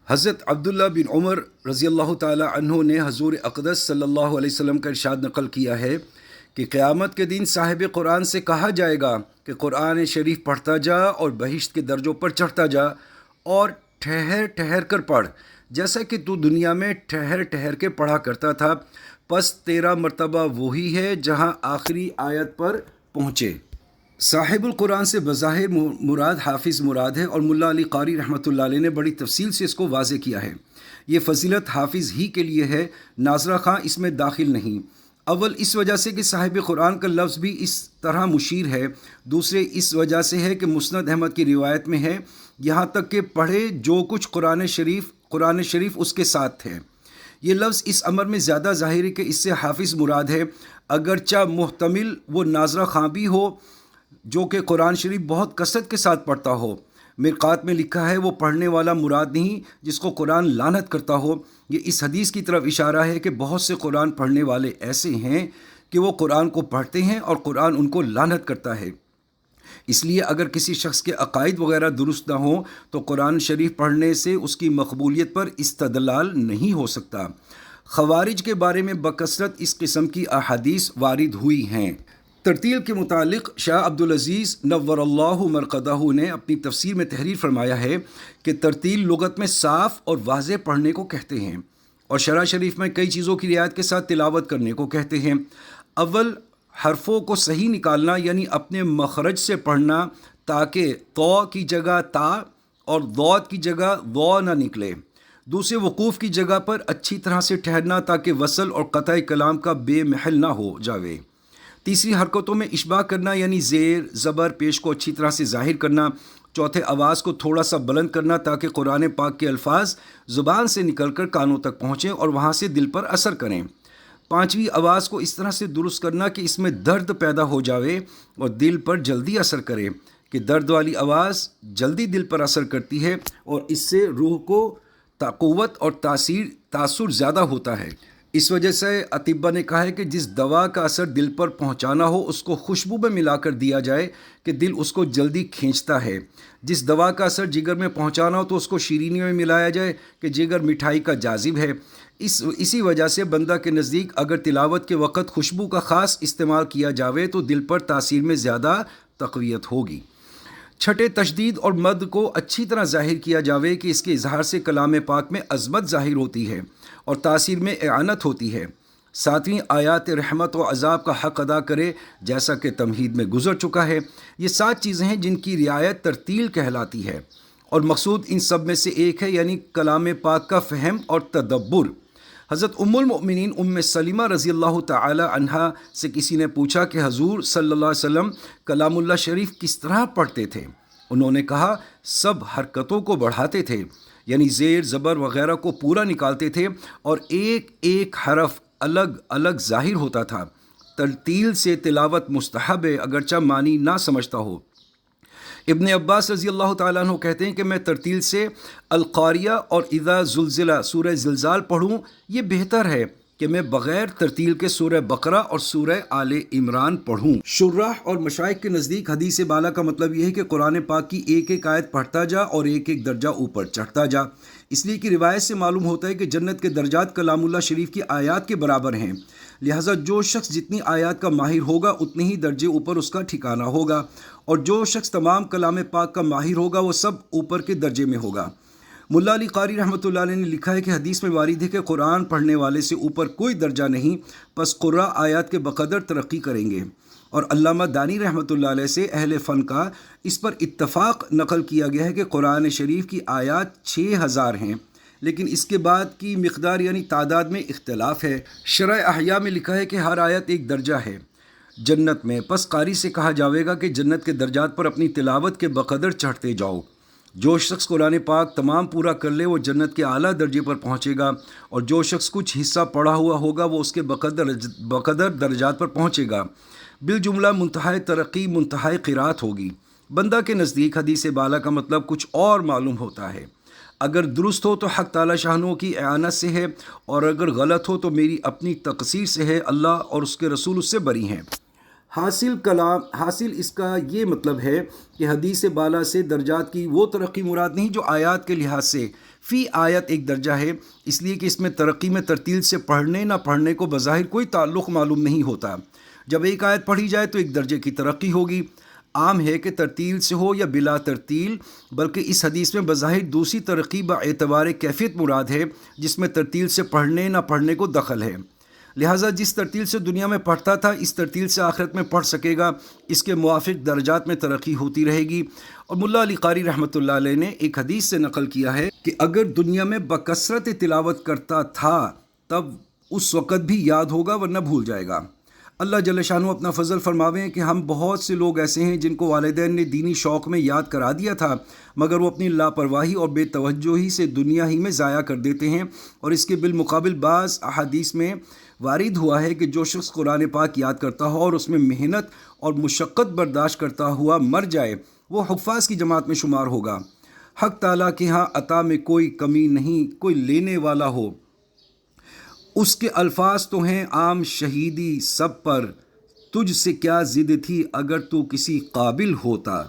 حضرت عبداللہ بن عمر رضی اللہ تعالی عنہ نے حضور اقدس صلی اللہ علیہ وسلم کا ارشاد نقل کیا ہے کہ قیامت کے دن صاحب قرآن سے کہا جائے گا کہ قرآن شریف پڑھتا جا اور بہشت کے درجوں پر چڑھتا جا اور ٹھہر ٹھہر کر پڑھ، جیسا کہ تو دنیا میں ٹھہر ٹھہر کے پڑھا کرتا تھا، پس تیرا مرتبہ وہی ہے جہاں آخری آیت پر پہنچے۔ صاحب القرآن سے بظاہر مراد حافظ مراد ہے، اور ملا علی قاری رحمۃ اللہ علیہ نے بڑی تفصیل سے اس کو واضح کیا ہے۔ یہ فضیلت حافظ ہی کے لیے ہے، ناظرہ خاں اس میں داخل نہیں۔ اول اس وجہ سے کہ صاحب قرآن کا لفظ بھی اس طرح مشیر ہے، دوسرے اس وجہ سے ہے کہ مسند احمد کی روایت میں ہے، یہاں تک کہ پڑھے جو کچھ قرآن شریف اس کے ساتھ ہے۔ یہ لفظ اس امر میں زیادہ ظاہر ہے کہ اس سے حافظ مراد ہے، اگرچہ محتمل وہ ناظرہ خاں بھی ہو جو کہ قرآن شریف بہت کثرت کے ساتھ پڑھتا ہو۔ مرقات میں لکھا ہے وہ پڑھنے والا مراد نہیں جس کو قرآن لعنت کرتا ہو۔ یہ اس حدیث کی طرف اشارہ ہے کہ بہت سے قرآن پڑھنے والے ایسے ہیں کہ وہ قرآن کو پڑھتے ہیں اور قرآن ان کو لعنت کرتا ہے۔ اس لیے اگر کسی شخص کے عقائد وغیرہ درست نہ ہوں تو قرآن شریف پڑھنے سے اس کی مقبولیت پر استدلال نہیں ہو سکتا۔ خوارج کے بارے میں بکثرت اس قسم کی احادیث وارد ہوئی ہیں۔ ترتیل کے متعلق شاہ عبدالعزیز نور اللہ مرقدہ نے اپنی تفسیر میں تحریر فرمایا ہے کہ ترتیل لغت میں صاف اور واضح پڑھنے کو کہتے ہیں، اور شرح شریف میں کئی چیزوں کی رعایت کے ساتھ تلاوت کرنے کو کہتے ہیں۔ اول حرفوں کو صحیح نکالنا، یعنی اپنے مخرج سے پڑھنا تاکہ تو کی جگہ تا اور ضاد کی جگہ ضو نہ نکلے۔ دوسرے وقوف کی جگہ پر اچھی طرح سے ٹھہرنا تاکہ وصل اور قطع کلام کا بے محل نہ ہو جاوے۔ تیسری حرکتوں میں اشباع کرنا، یعنی زیر زبر پیش کو اچھی طرح سے ظاہر کرنا۔ چوتھے آواز کو تھوڑا سا بلند کرنا تاکہ قرآن پاک کے الفاظ زبان سے نکل کر کانوں تک پہنچیں اور وہاں سے دل پر اثر کریں۔ پانچویں آواز کو اس طرح سے درست کرنا کہ اس میں درد پیدا ہو جاوے اور دل پر جلدی اثر کرے، کہ درد والی آواز جلدی دل پر اثر کرتی ہے اور اس سے روح کو قوت اور تاثر زیادہ ہوتا ہے۔ اس وجہ سے اطباء نے کہا ہے کہ جس دوا کا اثر دل پر پہنچانا ہو اس کو خوشبو میں ملا کر دیا جائے کہ دل اس کو جلدی کھینچتا ہے۔ جس دوا کا اثر جگر میں پہنچانا ہو تو اس کو شیرینی میں ملایا جائے کہ جگر مٹھائی کا جاذب ہے۔ اسی وجہ سے بندہ کے نزدیک اگر تلاوت کے وقت خوشبو کا خاص استعمال کیا جاوے تو دل پر تاثیر میں زیادہ تقویت ہوگی۔ چھٹے تشدید اور مد کو اچھی طرح ظاہر کیا جاوے کہ اس کے اظہار سے کلام پاک میں عظمت ظاہر ہوتی ہے اور تاثیر میں اعانت ہوتی ہے۔ ساتویں آیات رحمت و عذاب کا حق ادا کرے، جیسا کہ تمہید میں گزر چکا ہے۔ یہ 7 چیزیں ہیں جن کی رعایت ترتیل کہلاتی ہے، اور مقصود ان سب میں سے ایک ہے، یعنی کلام پاک کا فہم اور تدبر۔ حضرت ام المؤمنین ام سلمہ رضی اللہ تعالی عنہا سے کسی نے پوچھا کہ حضور صلی اللہ علیہ وسلم کلام اللہ شریف کس طرح پڑھتے تھے؟ انہوں نے کہا سب حرکتوں کو بڑھاتے تھے، یعنی زیر زبر وغیرہ کو پورا نکالتے تھے، اور ایک ایک حرف الگ الگ ظاہر ہوتا تھا۔ ترتیل سے تلاوت مستحب ہے اگرچہ معنی نہ سمجھتا ہو۔ ابن عباس رضی اللہ تعالیٰ عنہ کہتے ہیں کہ میں ترتیل سے القاریہ اور اذا زلزلہ سورہ زلزال پڑھوں، یہ بہتر ہے کہ میں بغیر ترتیل کے سورہ بقرہ اور سورہ آل عمران پڑھوں۔ شراح اور مشائخ کے نزدیک حدیث بالا کا مطلب یہ ہے کہ قرآن پاک کی ایک ایک آیت پڑھتا جا اور ایک ایک درجہ اوپر چڑھتا جا، اس لیے کہ روایت سے معلوم ہوتا ہے کہ جنت کے درجات کلام اللہ شریف کی آیات کے برابر ہیں، لہٰذا جو شخص جتنی آیات کا ماہر ہوگا اتنے ہی درجے اوپر اس کا ٹھکانہ ہوگا، اور جو شخص تمام کلام پاک کا ماہر ہوگا وہ سب اوپر کے درجے میں ہوگا۔ ملا علی قاری رحمۃ اللہ علیہ نے لکھا ہے کہ حدیث میں وارد ہے کہ قرآن پڑھنے والے سے اوپر کوئی درجہ نہیں، پس قراء آیات کے بقدر ترقی کریں گے۔ اور علامہ دانی رحمۃ اللہ علیہ سے اہل فن کا اس پر اتفاق نقل کیا گیا ہے کہ قرآن شریف کی آیات 6000 ہیں، لیکن اس کے بعد کی مقدار یعنی تعداد میں اختلاف ہے۔ شرح احیاء میں لکھا ہے کہ ہر آیت ایک درجہ ہے جنت میں، پس قاری سے کہا جاوے گا کہ جنت کے درجات پر اپنی تلاوت کے بقدر چڑھتے جاؤ۔ جو شخص قرآن پاک تمام پورا کر لے وہ جنت کے اعلیٰ درجے پر پہنچے گا، اور جو شخص کچھ حصہ پڑھا ہوا ہوگا وہ اس کے بقدر درجات پر پہنچے گا۔ بالجملہ منتہائی ترقی منتہائی قرات ہوگی۔ بندہ کے نزدیک حدیث بالا کا مطلب کچھ اور معلوم ہوتا ہے، اگر درست ہو تو حق تعالی شانہ کی اعانت سے ہے، اور اگر غلط ہو تو میری اپنی تقصیر سے ہے، اللہ اور اس کے رسول اس سے بری ہیں۔ حاصل اس کا یہ مطلب ہے کہ حدیث بالا سے درجات کی وہ ترقی مراد نہیں جو آیات کے لحاظ سے فی آیت ایک درجہ ہے، اس لیے کہ اس میں ترقی میں ترتیل سے پڑھنے نہ پڑھنے کو بظاہر کوئی تعلق معلوم نہیں ہوتا۔ جب ایک آیت پڑھی جائے تو ایک درجے کی ترقی ہوگی۔ عام ہے کہ ترتیل سے ہو یا بلا ترتیل، بلکہ اس حدیث میں بظاہر دوسری ترقی باعتبار کیفیت مراد ہے، جس میں ترتیل سے پڑھنے نہ پڑھنے کو دخل ہے۔ لہٰذا جس ترتیل سے دنیا میں پڑھتا تھا اس ترتیل سے آخرت میں پڑھ سکے گا، اس کے موافق درجات میں ترقی ہوتی رہے گی۔ اور ملا علی قاری رحمۃ اللہ علیہ نے ایک حدیث سے نقل کیا ہے کہ اگر دنیا میں بکثرت تلاوت کرتا تھا تب اس وقت بھی یاد ہوگا ورنہ بھول جائے گا۔ اللہ جل شانہ اپنا فضل فرماویں کہ ہم بہت سے لوگ ایسے ہیں جن کو والدین نے دینی شوق میں یاد کرا دیا تھا، مگر وہ اپنی لاپرواہی اور بے توجہی سے دنیا ہی میں ضائع کر دیتے ہیں۔ اور اس کے بالمقابل بعض احادیث میں وارد ہوا ہے کہ جو شخص قرآن پاک یاد کرتا ہو اور اس میں محنت اور مشقت برداشت کرتا ہوا مر جائے وہ حفاظ کی جماعت میں شمار ہوگا۔ حق تعالیٰ کے ہاں عطا میں کوئی کمی نہیں، کوئی لینے والا ہو۔ اس کے الفاظ تو ہیں عام شہیدی سب پر، تجھ سے کیا ضد تھی اگر تو کسی قابل ہوتا۔